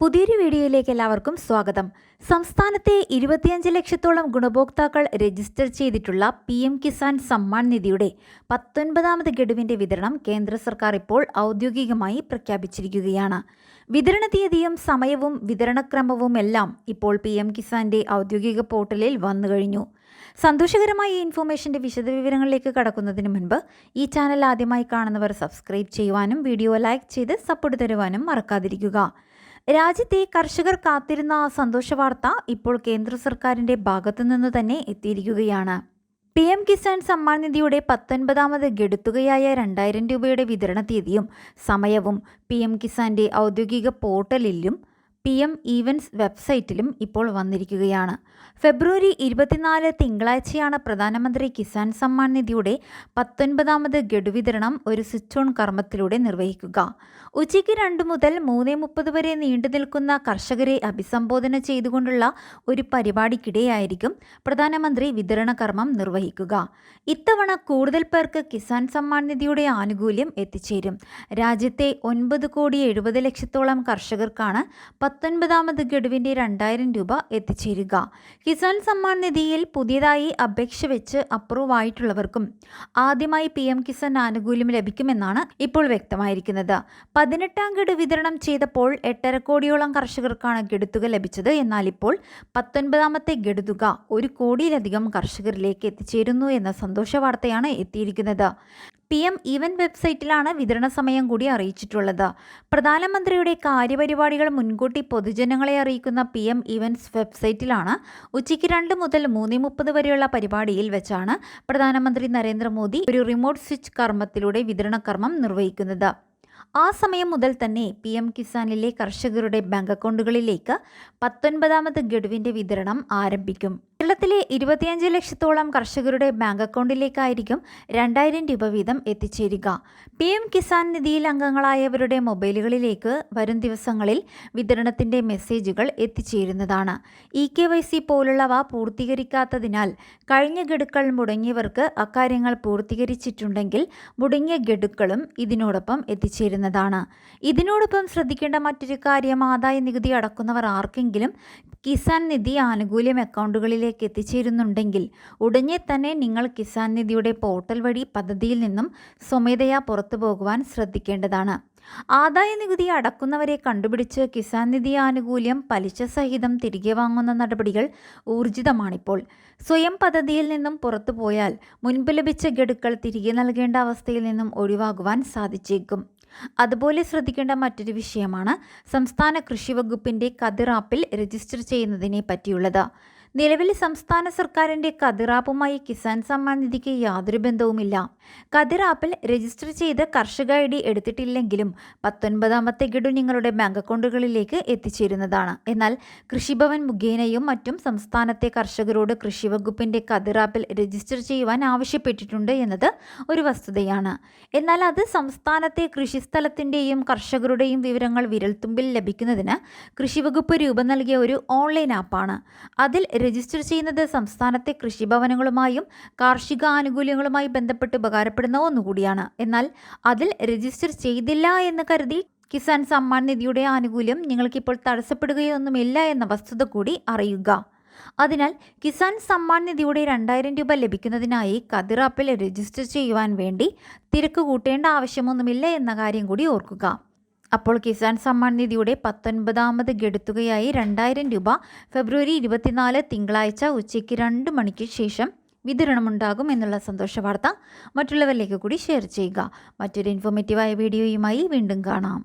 പുതിയൊരു വീഡിയോയിലേക്ക് എല്ലാവർക്കും സ്വാഗതം. സംസ്ഥാനത്തെ 25 ലക്ഷത്തോളം ഗുണഭോക്താക്കൾ രജിസ്റ്റർ ചെയ്തിട്ടുള്ള PM കിസാൻ സമ്മാൻ നിധിയുടെ 19ാമത് ഗഡുവിന്റെ വിതരണം കേന്ദ്ര സർക്കാർ ഇപ്പോൾ ഔദ്യോഗികമായി പ്രഖ്യാപിച്ചിരിക്കുകയാണ്. വിതരണ തീയതിയും സമയവും വിതരണക്രമവും എല്ലാം ഇപ്പോൾ PM കിസാന്റെ ഔദ്യോഗിക പോർട്ടലിൽ വന്നു കഴിഞ്ഞു. സന്തോഷകരമായ ഈ ഇൻഫോർമേഷന്റെ വിശദവിവരങ്ങളിലേക്ക് കടക്കുന്നതിന് മുൻപ് ഈ ചാനൽ ആദ്യമായി കാണുന്നവർ സബ്സ്ക്രൈബ് ചെയ്യുവാനും വീഡിയോ ലൈക്ക് ചെയ്ത് സപ്പോർട്ട് തരുവാനും മറക്കാതിരിക്കുക. രാജ്യത്തെ കർഷകർ കാത്തിരുന്ന ആ സന്തോഷവാർത്ത ഇപ്പോൾ കേന്ദ്ര സർക്കാരിന്റെ ഭാഗത്തുനിന്ന് തന്നെ എത്തിയിരിക്കുകയാണ്. PM കിസാൻ സമ്മാൻ നിധിയുടെ 19ാമത് ഗഡുത്തുകയായ 2000 രൂപയുടെ വിതരണ തീയതിയും സമയവും PM കിസാന്റെ ഔദ്യോഗിക പോർട്ടലിലും PM ഈവൻസ് വെബ്സൈറ്റിലും ഇപ്പോൾ വന്നിരിക്കുകയാണ്. ഫെബ്രുവരി 24 തിങ്കളാഴ്ചയാണ് പ്രധാനമന്ത്രി കിസാൻ സമ്മാൻ നിധിയുടെ 19ാമത് ഗഡു വിതരണം ഒരു സ്വിച്ച് ഓൺ കർമ്മത്തിലൂടെ നിർവഹിക്കുക. ഉച്ചയ്ക്ക് 2 മുതൽ 3:30 വരെ നീണ്ടു നിൽക്കുന്ന കർഷകരെ അഭിസംബോധന ചെയ്തുകൊണ്ടുള്ള ഒരു പരിപാടിക്കിടെയായിരിക്കും പ്രധാനമന്ത്രി വിതരണ കർമ്മം നിർവഹിക്കുക. ഇത്തവണ കൂടുതൽ പേർക്ക് കിസാൻ സമ്മാൻ നിധിയുടെ ആനുകൂല്യം എത്തിച്ചേരും. രാജ്യത്തെ 9,70,00,000 കർഷകർക്കാണ് 19ാമത് ഗഡുവിന്റെ 2000 രൂപ എത്തിച്ചേരുക. കിസാൻ സമ്മാൻ നിധിയിൽ പുതിയതായി അപേക്ഷ വെച്ച് അപ്രൂവ് ആയിട്ടുള്ളവർക്കും ആദ്യമായി PM കിസാൻ ആനുകൂല്യം ലഭിക്കുമെന്നാണ് ഇപ്പോൾ വ്യക്തമായിരിക്കുന്നത്. 18ാം ഗഡു വിതരണം ചെയ്തപ്പോൾ 8.5 കോടിയോളം കർഷകർക്കാണ് ഗഡുത്തുക ലഭിച്ചത്. എന്നാൽ ഇപ്പോൾ 19ാമത്തെ ഗഡുതുക 1 കോടിയിലധികം കർഷകരിലേക്ക് എത്തിച്ചേരുന്നു എന്ന സന്തോഷ വാർത്തയാണ് എത്തിയിരിക്കുന്നത്. PM ഈവന്റ് വെബ്സൈറ്റിലാണ് വിതരണ സമയം കൂടി അറിയിച്ചിട്ടുള്ളത്. പ്രധാനമന്ത്രിയുടെ കാര്യപരിപാടികൾ മുൻകൂട്ടി പൊതുജനങ്ങളെ അറിയിക്കുന്ന PM ഈവന്റ്സ് വെബ്സൈറ്റിലാണ് ഉച്ചയ്ക്ക് 2 മുതൽ 3:30 വരെയുള്ള പരിപാടിയിൽ വെച്ചാണ് പ്രധാനമന്ത്രി നരേന്ദ്രമോദി ഒരു റിമോട്ട് സ്വിച്ച് കർമ്മത്തിലൂടെ വിതരണ കർമ്മം നിർവഹിക്കുന്നത്. ആ സമയം മുതൽ തന്നെ PM കിസാനിലെ കർഷകരുടെ ബാങ്ക് അക്കൗണ്ടുകളിലേക്ക് 19ാമത് ഗഡുവിന്റെ വിതരണം ആരംഭിക്കും. കേരളത്തിലെ 25 ലക്ഷത്തോളം കർഷകരുടെ ബാങ്ക് അക്കൗണ്ടിലേക്കായിരിക്കും 2000 രൂപ വീതം എത്തിച്ചേരുക. PM കിസാൻ നിധിയിൽ അംഗങ്ങളായവരുടെ മൊബൈലുകളിലേക്ക് വരും ദിവസങ്ങളിൽ വിതരണത്തിന്റെ മെസ്സേജുകൾ എത്തിച്ചേരുന്നതാണ്. EKYC പോലുള്ളവ പൂർത്തീകരിക്കാത്തതിനാൽ കഴിഞ്ഞ ഗഡുക്കൾ മുടങ്ങിയവർക്ക് അക്കാര്യങ്ങൾ പൂർത്തീകരിച്ചിട്ടുണ്ടെങ്കിൽ മുടങ്ങിയ ഗഡുക്കളും ഇതിനോടൊപ്പം എത്തിച്ചേരുന്നതാണ്. ഇതിനോടൊപ്പം ശ്രദ്ധിക്കേണ്ട മറ്റൊരു കാര്യം, ആദായ നികുതി അടക്കുന്നവർ ആർക്കെങ്കിലും കിസാൻ നിധി ആനുകൂല്യം അക്കൗണ്ടുകളിലേക്ക് എത്തിച്ചേരുന്നുണ്ടെങ്കിൽ ഉടനെ തന്നെ നിങ്ങൾ കിസാൻ നിധിയുടെ പോർട്ടൽ വഴി പദ്ധതിയിൽ നിന്നും സ്വമേധയാ പുറത്തു പോകുവാൻ ശ്രദ്ധിക്കേണ്ടതാണ്. ആദായ നികുതി അടക്കുന്നവരെ കണ്ടുപിടിച്ച് കിസാൻ നിധി ആനുകൂല്യം പലിശ സഹിതം തിരികെ വാങ്ങുന്ന നടപടികൾ ഊർജിതമാണിപ്പോൾ. സ്വയം പദ്ധതിയിൽ നിന്നും പുറത്തു പോയാൽ മുൻപ് ലഭിച്ച ഗഡുക്കൾ തിരികെ നൽകേണ്ട അവസ്ഥയിൽ നിന്നും ഒഴിവാകുവാൻ സാധിച്ചേക്കും. അതുപോലെ ശ്രദ്ധിക്കേണ്ട മറ്റൊരു വിഷയമാണ് സംസ്ഥാന കൃഷി വകുപ്പിന്റെ കതിർ ആപ്പിൽ രജിസ്റ്റർ ചെയ്യുന്നതിനെ പറ്റിയുള്ളത്. നിലവിൽ സംസ്ഥാന സർക്കാരിന്റെ കതിർ ആപ്പുമായി കിസാൻ സമ്മാൻ നിധിക്ക് യാതൊരു ബന്ധവുമില്ല. കതിർ ആപ്പിൽ രജിസ്റ്റർ ചെയ്ത് കർഷക ID എടുത്തിട്ടില്ലെങ്കിലും 19ാമത്തെ ഗഡു നിങ്ങളുടെ ബാങ്ക് അക്കൗണ്ടുകളിലേക്ക് എത്തിച്ചേരുന്നതാണ്. എന്നാൽ കൃഷിഭവൻ മുഖേനയും മറ്റും സംസ്ഥാനത്തെ കർഷകരോട് കൃഷി വകുപ്പിന്റെ കതിർ ആപ്പിൽ രജിസ്റ്റർ ചെയ്യുവാൻ ആവശ്യപ്പെട്ടിട്ടുണ്ട് എന്നത് ഒരു വസ്തുതയാണ്. എന്നാൽ അത് സംസ്ഥാനത്തെ കൃഷിസ്ഥലത്തിന്റെയും കർഷകരുടെയും വിവരങ്ങൾ വിരൽത്തുമ്പിൽ ലഭിക്കുന്നതിന് കൃഷിവകുപ്പ് രൂപം നൽകിയ ഒരു ഓൺലൈൻ ആപ്പാണ്. അതിൽ രജിസ്റ്റർ ചെയ്യുന്നത് സംസ്ഥാനത്തെ കൃഷിഭവനങ്ങളുമായും കാർഷിക ആനുകൂല്യങ്ങളുമായി ബന്ധപ്പെട്ട് ഉപകാരപ്പെടുന്ന ഒന്നുകൂടിയാണ്. എന്നാൽ അതിൽ രജിസ്റ്റർ ചെയ്തില്ല എന്ന് കരുതി കിസാൻ സമ്മാൻ നിധിയുടെ ആനുകൂല്യം നിങ്ങൾക്കിപ്പോൾ തടസ്സപ്പെടുകയൊന്നുമില്ല എന്ന വസ്തുത കൂടി അറിയുക. അതിനാൽ കിസാൻ സമ്മാൻ നിധിയുടെ 2000 രൂപ ലഭിക്കുന്നതിനായി കതിർ ആപ്പിൽ രജിസ്റ്റർ ചെയ്യുവാൻ വേണ്ടി തിരക്ക് കൂട്ടേണ്ട ആവശ്യമൊന്നുമില്ല എന്ന കാര്യം കൂടി ഓർക്കുക. അപ്പോൾ കിസാൻ സമ്മാൻ നിധിയുടെ 19ാമത് ഗഡുത്തുകയായി 2000 രൂപ ഫെബ്രുവരി 24 തിങ്കളാഴ്ച ഉച്ചയ്ക്ക് 2 മണിക്ക് ശേഷം വിതരണമുണ്ടാകും എന്നുള്ള സന്തോഷ വാർത്ത മറ്റുള്ളവരിലേക്ക് കൂടി ഷെയർ ചെയ്യുക. മറ്റൊരു ഇൻഫോർമേറ്റീവായ വീഡിയോയുമായി വീണ്ടും കാണാം.